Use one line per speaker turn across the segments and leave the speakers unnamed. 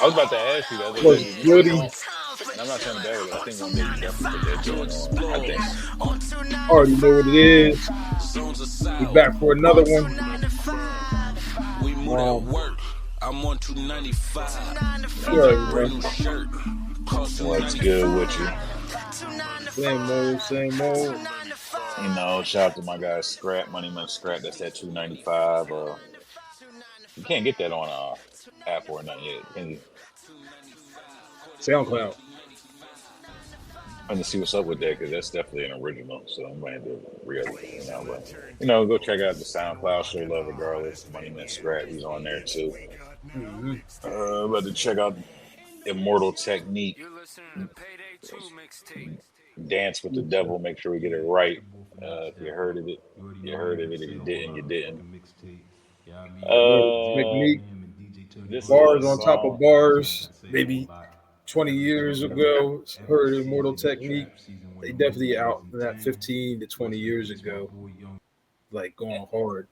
I was about to ask you the other day,
Was
did you put
Goody.
on? And I'm not saying the bad with it. I think one day you definitely put that joint on. I think.
Already know what it is. We back for another one.
We move that
Um,
work. I'm on 295.
you
Need a
already
brand
know.
new shirt. Cost
What's good with you?
295.
Same old, same old.
You know, shout out to my guy Scrap, Money Much Scrap. That's that 295. You can't get that on Apple or nothing yet, can you?
SoundCloud.
I'm gonna see what's up with that because that's definitely an original. So I'm going to re-up it, but go check out the SoundCloud. Show love regardless. Money Man Scrap, he's on there too.
Mm-hmm.
About to check out Immortal Technique. Dance with the Devil. Make sure we get it right. If you heard of it, you heard of it. If you didn't, you didn't.
Technique.
This is a
Bars on top of
song.
bars. Maybe 20 years ago, heard Immortal Technique. They definitely out in that 15 to 20 years ago, like going hard.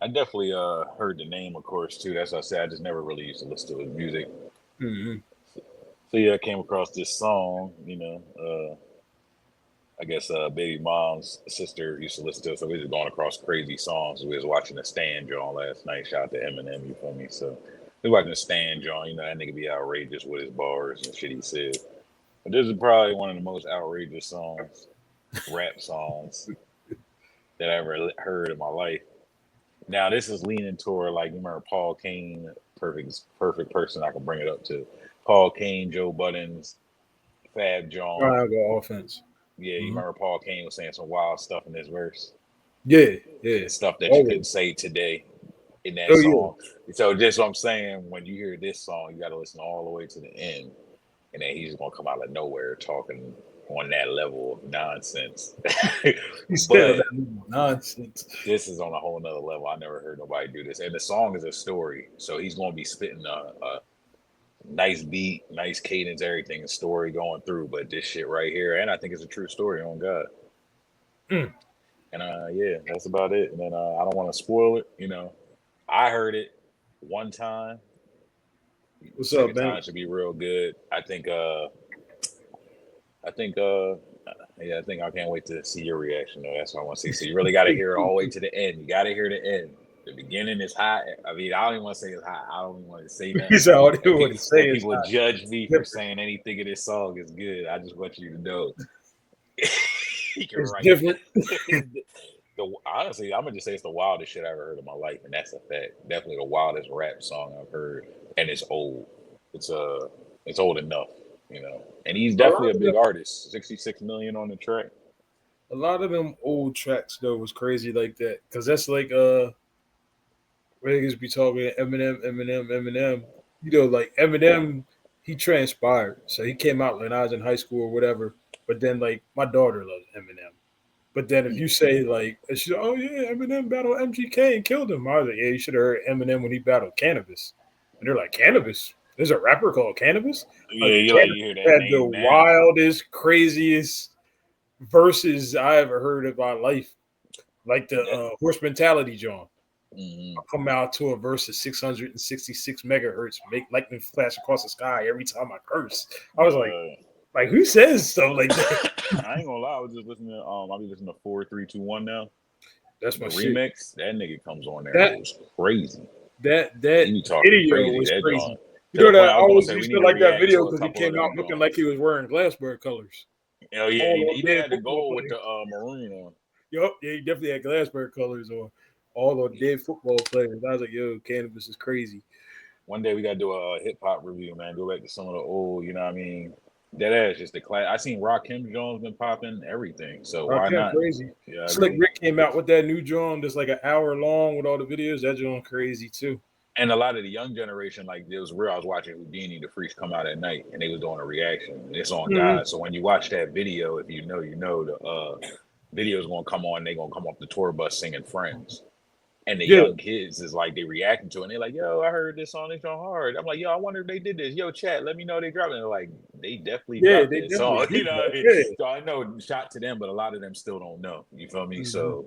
I definitely heard the name, of course, too. That's what I said. I just never really used to listen to his music.
Mm-hmm.
So yeah, I came across this song. I guess baby mom's sister used to listen to it, so we was going across crazy songs. We was watching the Stand John last night. Shout out to Eminem, you feel me? So we watching the Stand John. That nigga be outrageous with his bars and shit he said. But this is probably one of the most outrageous songs, rap songs that I ever heard in my life. Now this is leaning toward like you remember Paul Kane, perfect person I can bring it up to. Paul Kane, Joe Buttons, Fab John.
Triangle offense.
Yeah, you
Mm-hmm.
remember Paul Kane was saying some wild stuff in this verse.
Yeah, yeah.
Stuff that you couldn't
Always.
say today in that
Oh yeah.
song. So just what I'm saying, when you hear this song, you got to listen all the way to the end, and then he's gonna come out of nowhere talking on that level of nonsense.
He said
But
that nonsense.
this is on a whole nother level. I never heard nobody do this, and the song is a story, so he's gonna be spitting a nice beat, nice cadence, everything, a story going through. But this shit right here, and I think it's a true story on God.
Mm.
And yeah, that's about it. And then I don't want to spoil it. I heard it one time.
What's up,
Second
man?
time should be real good. I think. Yeah, I think I can't wait to see your reaction though. That's what I want to see. So you really got to hear it all the way to the end. You got to hear the end. The beginning is hot. I mean, I don't even want to say it's hot. I don't even want to say that.
He's all what he
And
say is
people
hot.
judge me for saying anything in this song is good. I just want you to know. You're
It's
right.
different.
Honestly, I'm gonna just say it's the wildest shit I ever heard in my life, and that's a fact. Definitely the wildest rap song I've heard, and it's old. It's old enough. And he's definitely a big artist. 66 million on the track.
A lot of them old tracks though was crazy like that because that's like niggas be talking Eminem. Like Eminem, he transpired, so he came out when I was in high school or whatever. But then like my daughter loves Eminem. But then if you say like, she's oh yeah, Eminem battled MGK and killed him, I was like, yeah, you should have heard Eminem when he battled Cannabis. And they're like, Cannabis? There's a rapper called Cannabis?
Yeah,
Like
you
Cannabis
hear that
had the
name now.
wildest, craziest verses I ever heard in my life. Like the horse mentality, John.
Mm-hmm.
I'll come out to a verse of 666 megahertz, make lightning flash across the sky every time I curse. I was like who says stuff like that?
I ain't gonna lie, I was just listening to I'll be listening to 4321 now.
That's
The
my shit.
remix, that nigga comes on there
That
goes crazy.
that
He be talking
video
crazy.
was
That
crazy.
John.
You
To the
know
point
that I
I was gonna
always
say we
used
need
to
to
like that
react
video
to a
because he
couple of
came out
them
looking
Johns.
like he was wearing Glassberg colors.
Oh yeah,
All
he
dead
had the
football
gold with
players.
the maroon on.
Yup, yeah, he definitely had Glassberg colors on. All the dead football players. I was like, yo, Cannabis is crazy.
One day we gotta do a hip hop review, man. Go back to some of the old, you know what I mean? That ass just the class. I seen Rakim Jones been popping everything, so why
Rakim
not?
crazy.
Yeah, I
Slick
mean,
Rick came out with that new drum that's like an hour long with all the videos. That drum crazy too.
and a lot of the young generation, like it was real. I was watching Houdini the Freaks come out at night, and they was doing a reaction. And it's on
Mm-hmm.
God. So when you watch that video, if you know, the video is gonna come on. They gonna come off the tour bus singing "Friends." And the
Yeah,
young kids is like they reacting to it. And they're like, "Yo, I heard this song. It's on hard." I'm like, "Yo, I wonder if they did this. Yo, chat, let me know they dropped it." And they're like, "They definitely
yeah,
dropped
they
that
definitely
song." You
did
know what
that.
I mean?
Yeah.
So I know shot to them, but a lot of them still don't know. You feel me?
Mm-hmm.
So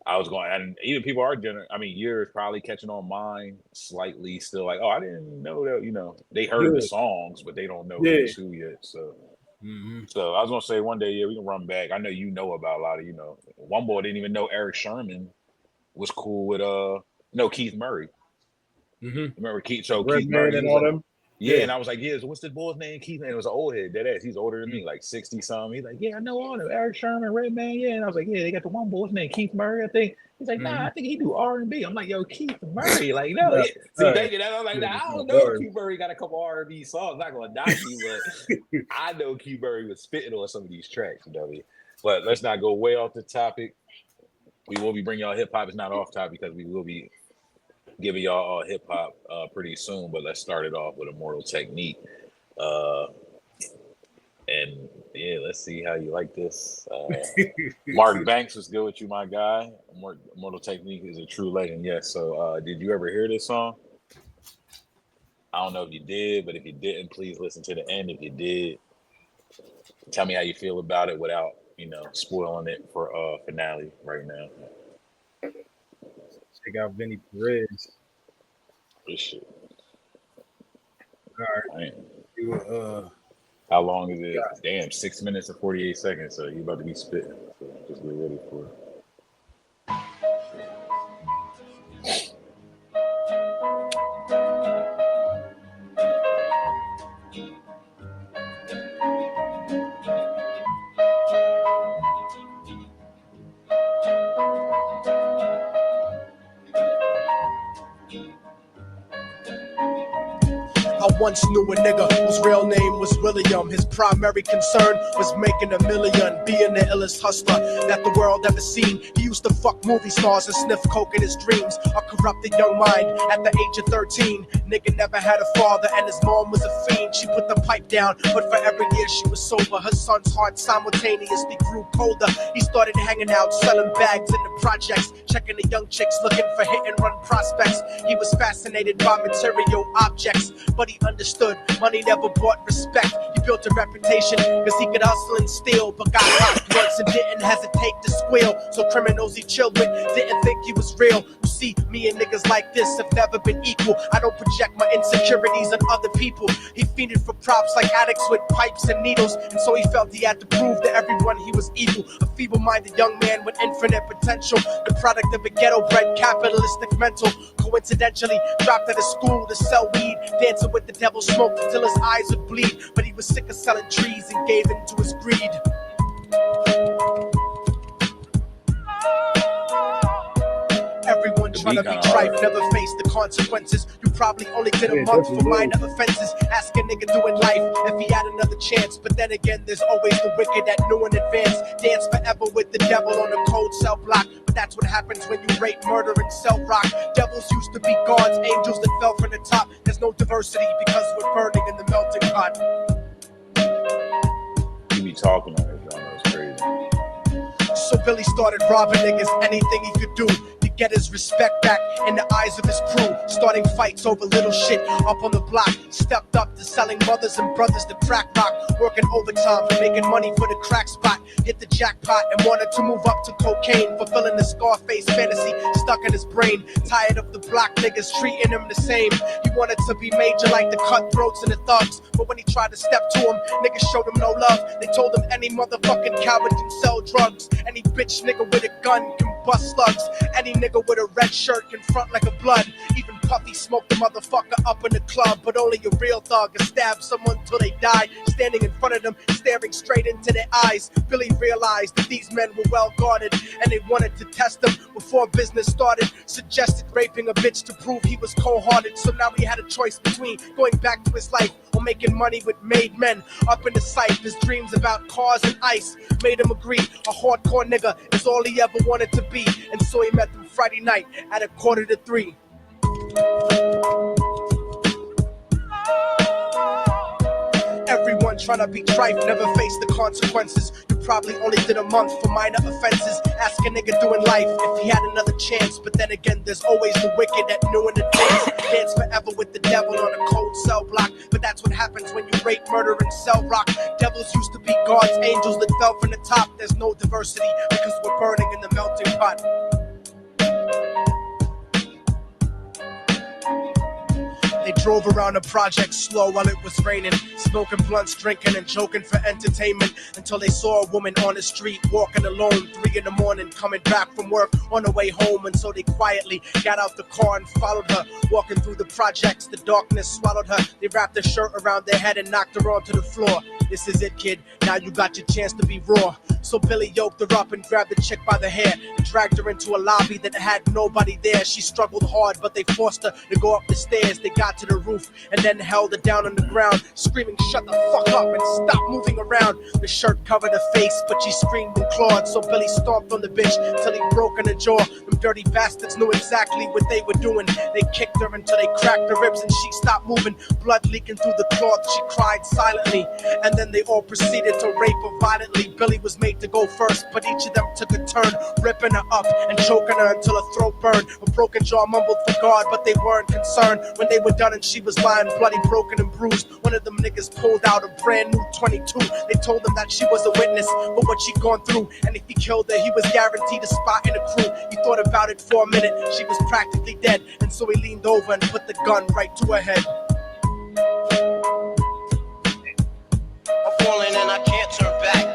I was going, and even people are yours probably catching on mine slightly still like, oh, I didn't know that, they heard the
Yeah,
songs, but they don't know
yeah.
who's who yet. So,
Mm-hmm.
so I was gonna say one day, yeah, we can run back. I know about a lot of, one boy didn't even know Eric Sherman was cool with Keith Murray.
Mm-hmm.
Remember Keith? So Keith
Redman
Murray, he
and
was
all
like,
them.
yeah,
Yeah.
and I was like, yeah, so what's this boy's name? Keith, and it was an old head, dead ass. He's older than me, like 60 something. He's like, yeah, I know all them. Eric Sherman, Redman, yeah. And I was like, yeah, they got the one boy's name, Keith Murray, I think. He's like, nah,
Mm-hmm.
I think he do R&B. I'm like, yo, Keith Murray, like, no.
Yeah.
See,
All right.
thinking that, I'm like,
Yeah,
nah, I don't
no
know.
word.
Keith Murray got a couple R&B songs. Not gonna knock you, but I know Keith Murray was spitting on some of these tracks, But let's not go way off the topic. We will be bringing y'all hip hop. It's not off topic because we will be giving y'all hip hop pretty soon. But let's start it off with Immortal Technique. And yeah, let's see how you like this. Mark Banks was good with you, my guy. Immortal Technique is a true legend. Yes. So did you ever hear this song? I don't know if you did, but if you didn't, please listen to the end. If you did, tell me how you feel about it without, spoiling it for finale right now.
Check out Vinny Perez.
This shit.
All right.
Man. How long is it? Damn, 6 minutes and 48 seconds. So you about to be spitting. So just get ready for it.
I once knew a nigga whose real name was William. His primary concern was making $1 million, being the illest hustler that the world ever seen. He used to fuck movie stars and sniff coke in his dreams. A corrupted young mind at the age of 13. Nigga never had a father and his mom was a fiend. She put the pipe down, but for every year she was sober, her son's heart simultaneously grew colder. He started hanging out, selling bags in the projects, checking the young chicks looking for hit and run prospects. He was fascinated by material objects, but he understood money never bought respect. He built a reputation because he could hustle and steal, but got caught once and didn't hesitate to squeal. So criminals he chilled with didn't think he was real. You see, me and niggas like this have never been equal. I don't project my insecurities on other people. He fiended for props like addicts with pipes and needles, and so he felt he had to prove to everyone he was evil. A feeble-minded young man with infinite potential, the product of a ghetto-bred capitalistic mental. Coincidentally, dropped out of school to sell weed, dancing with the devil, smoked until his eyes would bleed. But he was sick of selling trees and gave in to his greed. Everyone trying to be tripe, never face the consequences. You probably only did a month for minor offenses. Ask a nigga doing life if he had another chance. But then again, there's always the wicked that knew in advance. Dance forever with the devil on a cold cell block. But that's what happens when you rape, murder, and sell rock. Devils used to be gods, angels that fell from the top. There's no diversity because we're burning in the melting pot.
You be talking on it, John. That's crazy.
So Billy started robbing niggas, anything he could do to get his respect back in the eyes of his crew. Starting fights over little shit up on the block. Stepped up to selling mothers and brothers to crack rock. Working overtime, making money for the crack spot. Hit the jackpot and wanted to move up to cocaine. Fulfilling the Scarface fantasy stuck in his brain. Tired of the block niggas treating him the same. He wanted to be major like the cutthroats and the thugs. But when he tried to step to him, niggas showed him no love. They told him any motherfucking coward can sell drugs. Any bitch nigga with a gun can bust slugs. Any nigga with a red shirt can front like a blood. Even Puffy smoked the motherfucker up in the club. But only a real thug can stab someone till they die. Standing in front of them, staring straight into their eyes. Billy realized that these men were well guarded, and they wanted to test him before business started. Suggested raping a bitch to prove he was cold-hearted. So now he had a choice between going back to his life or making money with made men. Up in the sight, his dreams about cars and ice made him agree a hardcore nigga is all he ever wanted to be. And so he met them Friday night at 2:45. Everyone trying to be trife, never face the consequences. You probably only did a month for minor offenses. Ask a nigga doing life if he had another chance. But then again, there's always the wicked that knew in advance. Dance forever with the devil on a cold cell block. But that's what happens when you rape, murder, and sell rock. Devils used to be gods, angels that fell from the top. There's no diversity because we're burning in the melting pot. They drove around the project slow while it was raining, smoking blunts, drinking, and joking for entertainment until they saw a woman on the street walking alone, 3 in the morning, coming back from work on her way home. And so they quietly got out the car and followed her, walking through the projects. The darkness swallowed her. They wrapped her shirt around their head and knocked her onto the floor. This is it, kid. Now you got your chance to be raw. So Billy yoked her up and grabbed the chick by the hair and dragged her into a lobby that had nobody there. She struggled hard, but they forced her to go up the stairs. They got to the roof and then held her down on the ground, screaming, "Shut the fuck up and stop moving around." The shirt covered her face, but she screamed and clawed. So Billy stomped on the bitch till he broke in her jaw. Them dirty bastards knew exactly what they were doing. They kicked her until they cracked her ribs and she stopped moving. Blood leaking through the cloth, she cried silently. And then they all proceeded to rape her violently. Billy was made to go first, but each of them took a turn, ripping her up and choking her until her throat burned. A broken jaw mumbled for God, but they weren't concerned. When they were done and she was lying bloody, broken and bruised, one of them niggas pulled out a brand new 22. They told him that she was a witness for what she'd gone through, and if he killed her, he was guaranteed a spot in the crew. He thought about it for a minute, she was practically dead, and so he leaned over and put the gun right to her head.
I'm falling and I can't turn back.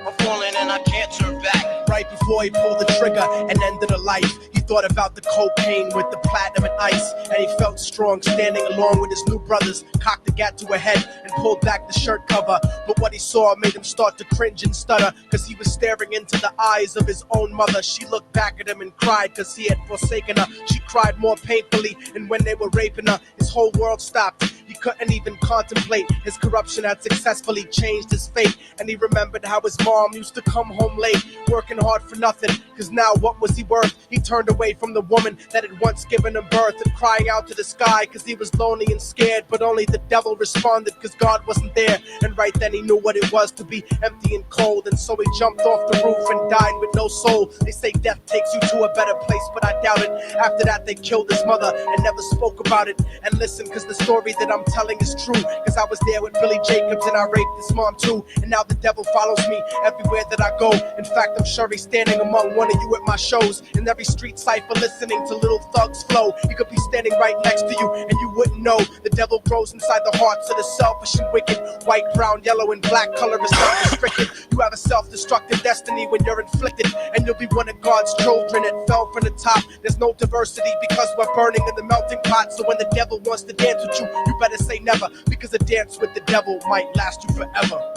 I'm falling and I can't turn back.
Right before he pulled the trigger and ended her life, he thought about the cocaine with the platinum and ice, and he felt strong standing along with his new brothers, cocked the gat to her head and pulled back the shirt cover. But what he saw made him start to cringe and stutter, cause he was staring into the eyes of his own mother. She looked back at him and cried cause he had forsaken her. She cried more painfully, and when they were raping her, his whole world stopped. He couldn't even contemplate. His corruption had successfully changed his fate, and he remembered how his mom used to come home late, working hard for nothing, cause now what was he worth? He turned away from the woman that had once given him birth and crying out to the sky cause he was lonely and scared, but only the devil responded cause God wasn't there. And right then he knew what it was to be empty and cold, and so he jumped off the roof and died with no soul. They say death takes you to a better place, but I doubt it. After that they killed his mother and never spoke about it. And listen, cause the story that I'm telling is true, cause I was there with Billy Jacobs and I raped his mom too. And now the devil follows me everywhere that I go. In fact, I'm sure he's standing among one of you at my shows, in every street cipher listening to Little Thug's flow. He could be standing right next to you and you wouldn't know. The devil grows inside the hearts of the selfish and wicked. White, brown, yellow, and black color is not restricted. You have a self-destructive destiny when you're inflicted, and you'll be one of God's children that fell from the top. There's no diversity because we're burning in the melting pot. So when the devil wants to dance with you, you better say never, because a dance with the devil might last you forever.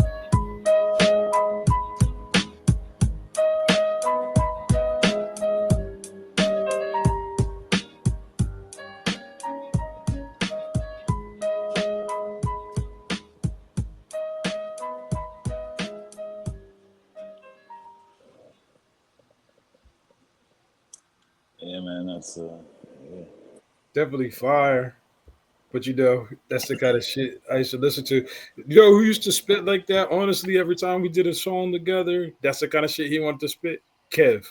Yeah, man, that's yeah.
Definitely fire. But that's the kind of shit I used to listen to. You know who used to spit like that? Honestly, every time we did a song together, that's the kind of shit he wanted to spit. Kev.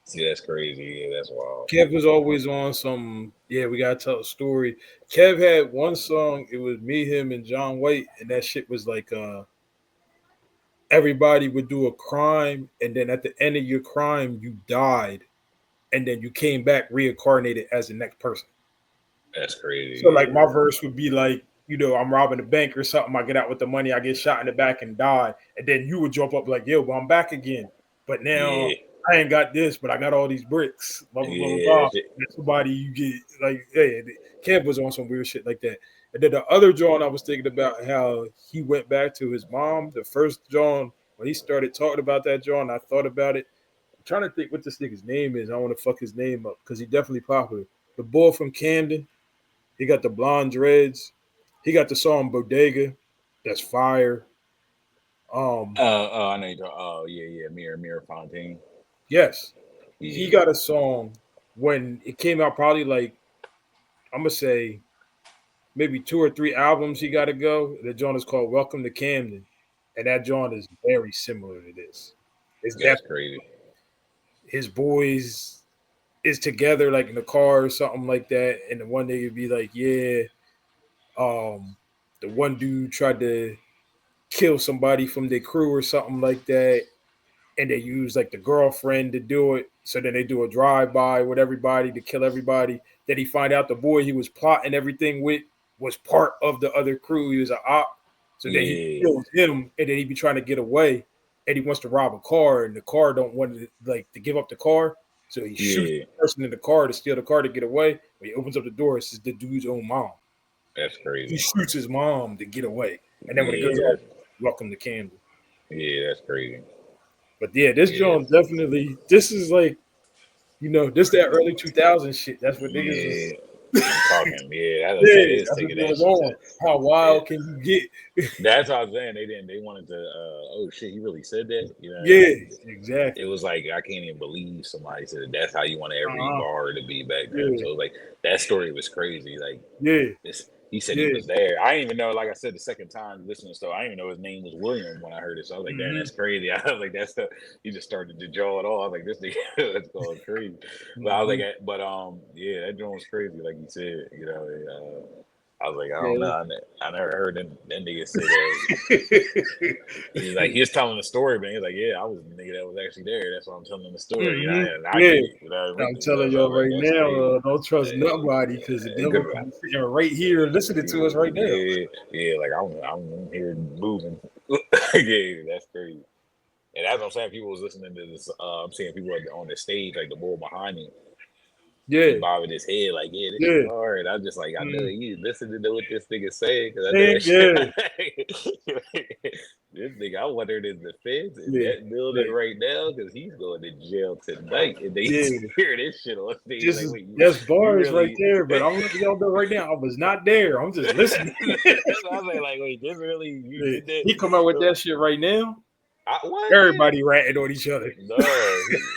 See, that's crazy. Yeah, that's wild.
Kev was always on some, yeah, we gotta tell a story. Kev had one song, it was me, him, and John White, and that shit was like everybody would do a crime, and then at the end of your crime, you died, and then you came back reincarnated as the next person.
That's
So
crazy.
like my verse would be like, I'm robbing a bank or something. I get out with the money, I get shot in the back and die. And then you would jump up like, yo, but I'm back again. But now
Yeah,
I ain't got this, but I got all these bricks. Blah blah blah blah
yeah,
blah.
that shit.
And somebody you get like, hey, Kev was on some weird shit like that. And then the other John I was thinking about how he went back to his mom, the first John, when he started talking about that John, I thought about it. I'm trying to think what this nigga's name is. I want to fuck his name up because he's definitely popular. The boy from Camden. He got the blonde dreads. He got the song Bodega. That's fire. Um,
Oh, I know you talking. Oh, yeah, yeah, Mirror Fontaine.
yes. He
Yeah,
got a song when it came out, probably like I'm gonna say maybe 2 or 3 albums he gotta go. The joint is called Welcome to Camden. And that joint is very similar to this. It's
that's
definitely
crazy.
his boys is together like in the car or something like that. And the one nigga be like, yeah, the one dude tried to kill somebody from their crew or something like that. and they use like the girlfriend to do it. So then they do a drive by with everybody to kill everybody. Then he find out the boy he was plotting everything with was part of the other crew. He was an op. So then he
Yeah,
kills him, and then he be trying to get away, and he wants to rob a car, and the car don't want to like to give up the car. So he shoots
yeah,
the person in the car to steal the car to get away. When he opens up the door, it's the dude's own mom.
that's
He
crazy.
shoots his mom to get away, and then when it goes
Yeah,
off, welcome to Campbell.
yeah, that's crazy.
But yeah, this
Yeah,
John definitely. This is like this that early 2000 shit. That's what niggas
yeah.
was.
I'm talking. Yeah, as I say,
Yeah,
they was
that's what
taking
it
that
was
shit to.
on. How
Yeah,
wild can you get?
that's what I was saying. They didn't. They wanted to. Oh shit, he really said that. You know,
Yeah,
like it
exactly.
was like I can't even believe somebody said that's how you want every
Uh-huh.
bar to be back then.
Yeah,
So like that story was crazy. Like
yeah,
this, he said he
yeah.
was there. I didn't even know. Like I said, the second time listening to stuff, I didn't even know his name was William when I heard it. So I was like, damn,
Mm-hmm.
that's crazy. I was like, that's the. He just started to jaw it all. I was like, this nigga that's going crazy. But I was like,
Mm-hmm.
yeah, that joint was crazy. Like you said, you know. I was like, I don't know.
Yeah.
I never heard that nigga say that. He's like, he was telling the story, man. He's like, yeah, I was the nigga that was actually there. That's why I'm telling the story. You know,
hmm
and I
Yeah.
get it. You know,
I'm
you know.
telling
So I
y'all
was like,
right
that's
now,
crazy.
don't trust nobody because the devil
Good.
can be sitting right here listening to us right now.
Yeah. Like I'm here moving. Yeah, that's crazy. And as I'm saying, people was listening to this. I'm seeing people on the stage, like the bull behind me. He
Yeah,
bobbing his head like, yeah, this shit
yeah.
hard. I'm just like, I know
Mm.
you listening to what this nigga saying because I know
Hey,
that shit.
yeah,
This nigga, I wonder if the feds in
yeah,
that building
like,
right now because he's going to jail tonight, and they
yeah.
hear this shit on stage.
This
Like,
is
wait,
that's
you
bars right
really?
there, but I'm letting y'all know right now, I was not there. I'm just listening.
That's what I was like, wait, this really you
Yeah.
did that?
He come out with that shit right now.
What?
Everybody ratting on each other.
No,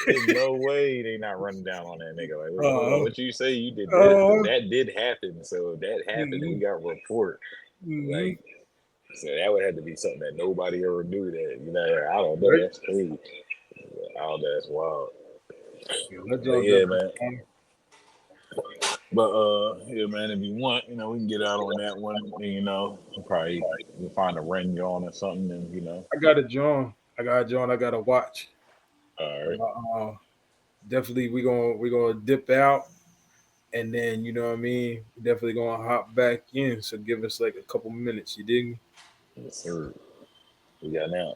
there's no way they not running down on that nigga. Like, wait, hold on,
Uh,
what you say? You did this because
uh,
that did happen. So if that happened, and we
mm-hmm,
got a report.
mm-hmm.
Like, so that would have to be something that nobody ever knew. That I don't know.
Right?
That's crazy. I don't know. That's wild.
Yeah, that
But
joint
yeah,
definitely
man. But yeah, man. If you want, we can get out on that one. We'll probably we'll find a Ren on or something, and
I got a John. I got to watch.
all right.
Definitely we gonna dip out and then you know what I mean. Definitely gonna hop back in. So give us like a couple minutes. You dig me?
Yes, sir. We got now.